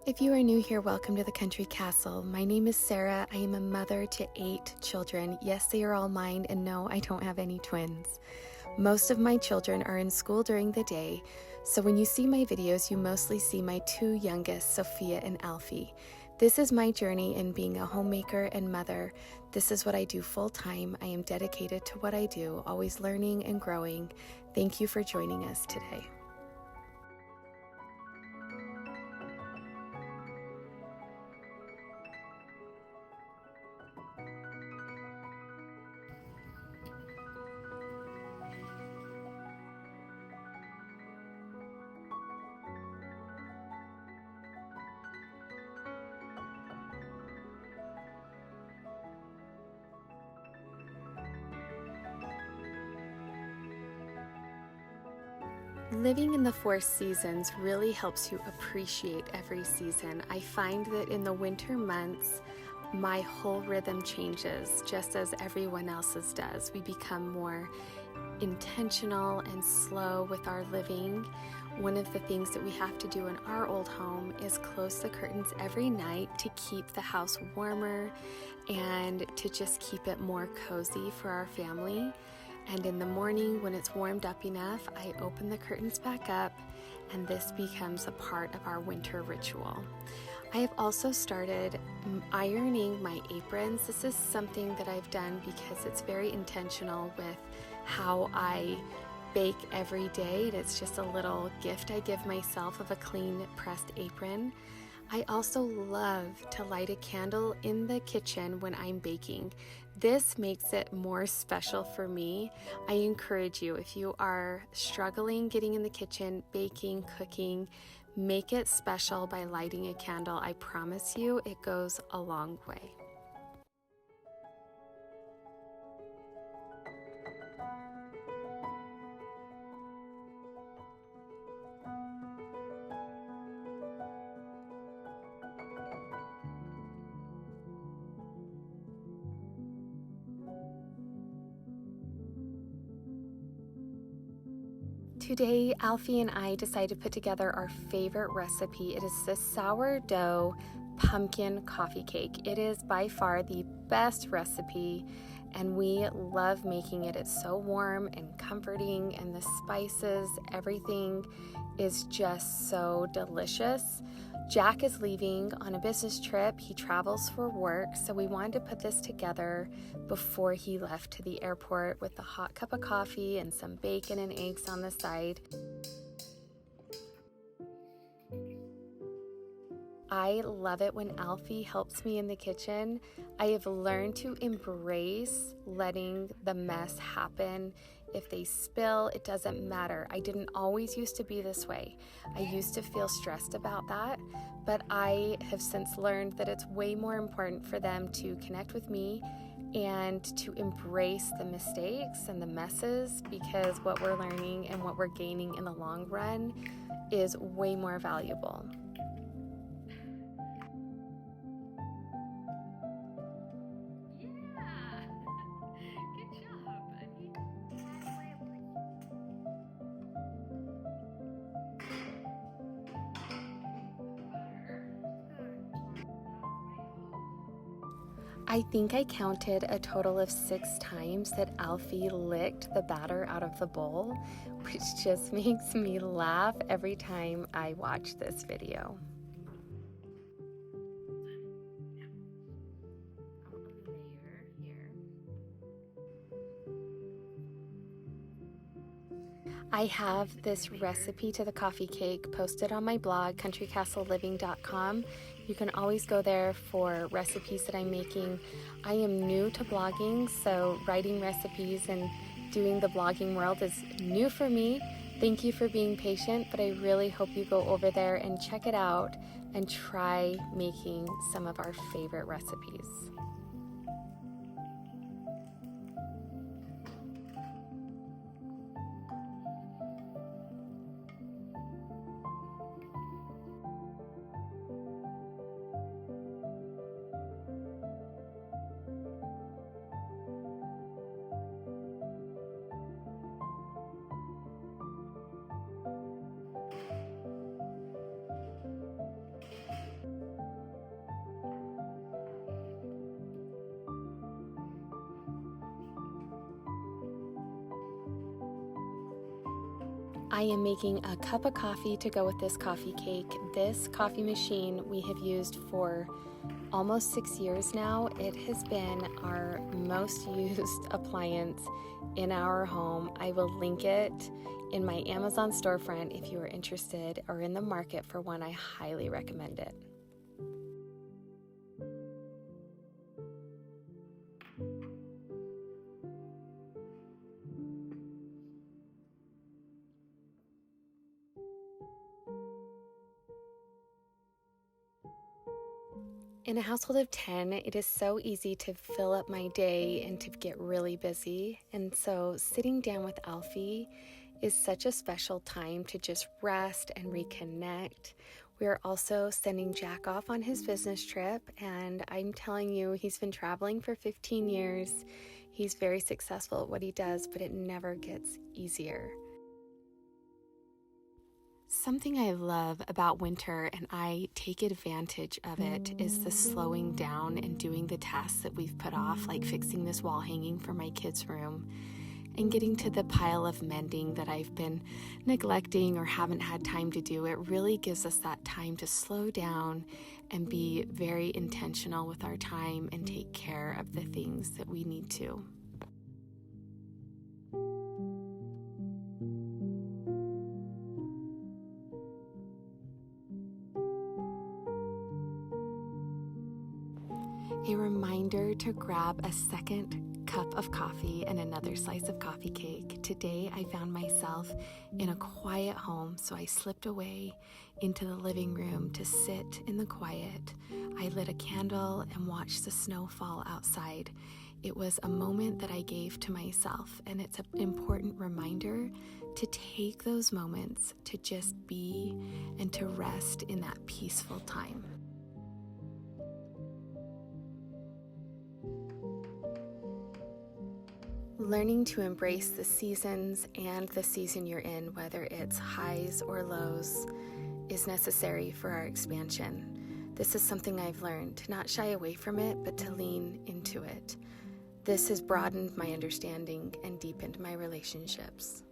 If you are new here, welcome to the Country Castle. My name is Sarah. I am a mother to 8 children. Yes, they are all mine, and no, I don't have any twins. Most of my children are in school during the day, so when you see my videos, you mostly see my 2 youngest, Sophia and Alfie. This is my journey in being a homemaker and mother. This is what I do full time. I am dedicated to what I do, always learning and growing. Thank you for joining us today. Living in the 4 seasons really helps you appreciate every season. I find that in the winter months, my whole rhythm changes, just as everyone else's does. We become more intentional and slow with our living. One of the things that we have to do in our old home is close the curtains every night to keep the house warmer and to just keep it more cozy for our family. And in the morning, when it's warmed up enough, I open the curtains back up, and this becomes a part of our winter ritual. I have also started ironing my aprons. This is something that I've done because it's very intentional with how I bake every day. It's just a little gift I give myself of a clean pressed apron. I also love to light a candle in the kitchen when I'm baking. This makes it more special for me. I encourage you, if you are struggling getting in the kitchen, baking, cooking, make it special by lighting a candle. I promise you, it goes a long way. Today, Alfie and I decided to put together our favorite recipe. It is the sourdough pumpkin coffee cake. It is by far the best recipe, and we love making it. It's so warm and comforting, and the spices, everything is just so delicious. Jack is leaving on a business trip. He travels for work, so we wanted to put this together before he left to the airport with a hot cup of coffee and some bacon and eggs on the side. I love it when Alfie helps me in the kitchen. I have learned to embrace letting the mess happen. If they spill, it doesn't matter. I didn't always used to be this way. I used to feel stressed about that, but I have since learned that it's way more important for them to connect with me and to embrace the mistakes and the messes, because what we're learning and what we're gaining in the long run is way more valuable. I think I counted a total of 6 times that Alfie licked the batter out of the bowl, which just makes me laugh every time I watch this video. I have this recipe to the coffee cake posted on my blog, countrycastleliving.com. You can always go there for recipes that I'm making. I am new to blogging, so writing recipes and doing the blogging world is new for me. Thank you for being patient, but I really hope you go over there and check it out and try making some of our favorite recipes. I am making a cup of coffee to go with this coffee cake. This coffee machine we have used for almost 6 years now. It has been our most used appliance in our home. I will link it in my Amazon storefront if you are interested or in the market for one. I highly recommend it. In a household of 10, it is so easy to fill up my day and to get really busy. And so sitting down with Alfie is such a special time to just rest and reconnect. We are also sending Jack off on his business trip, and I'm telling you, he's been traveling for 15 years. He's very successful at what he does, but it never gets easier. Something I love about winter, and I take advantage of it, is the slowing down and doing the tasks that we've put off, like fixing this wall hanging for my kids' room and getting to the pile of mending that I've been neglecting or haven't had time to do. It really gives us that time to slow down and be very intentional with our time and take care of the things that we need to. A reminder to grab a second cup of coffee and another slice of coffee cake. Today I found myself in a quiet home, so I slipped away into the living room to sit in the quiet. I lit a candle and watched the snow fall outside. It was a moment that I gave to myself, and it's an important reminder to take those moments to just be and to rest in that peaceful time. Learning to embrace the seasons and the season you're in, whether it's highs or lows, is necessary for our expansion. This is something I've learned, to not shy away from it, but to lean into it. This has broadened my understanding and deepened my relationships.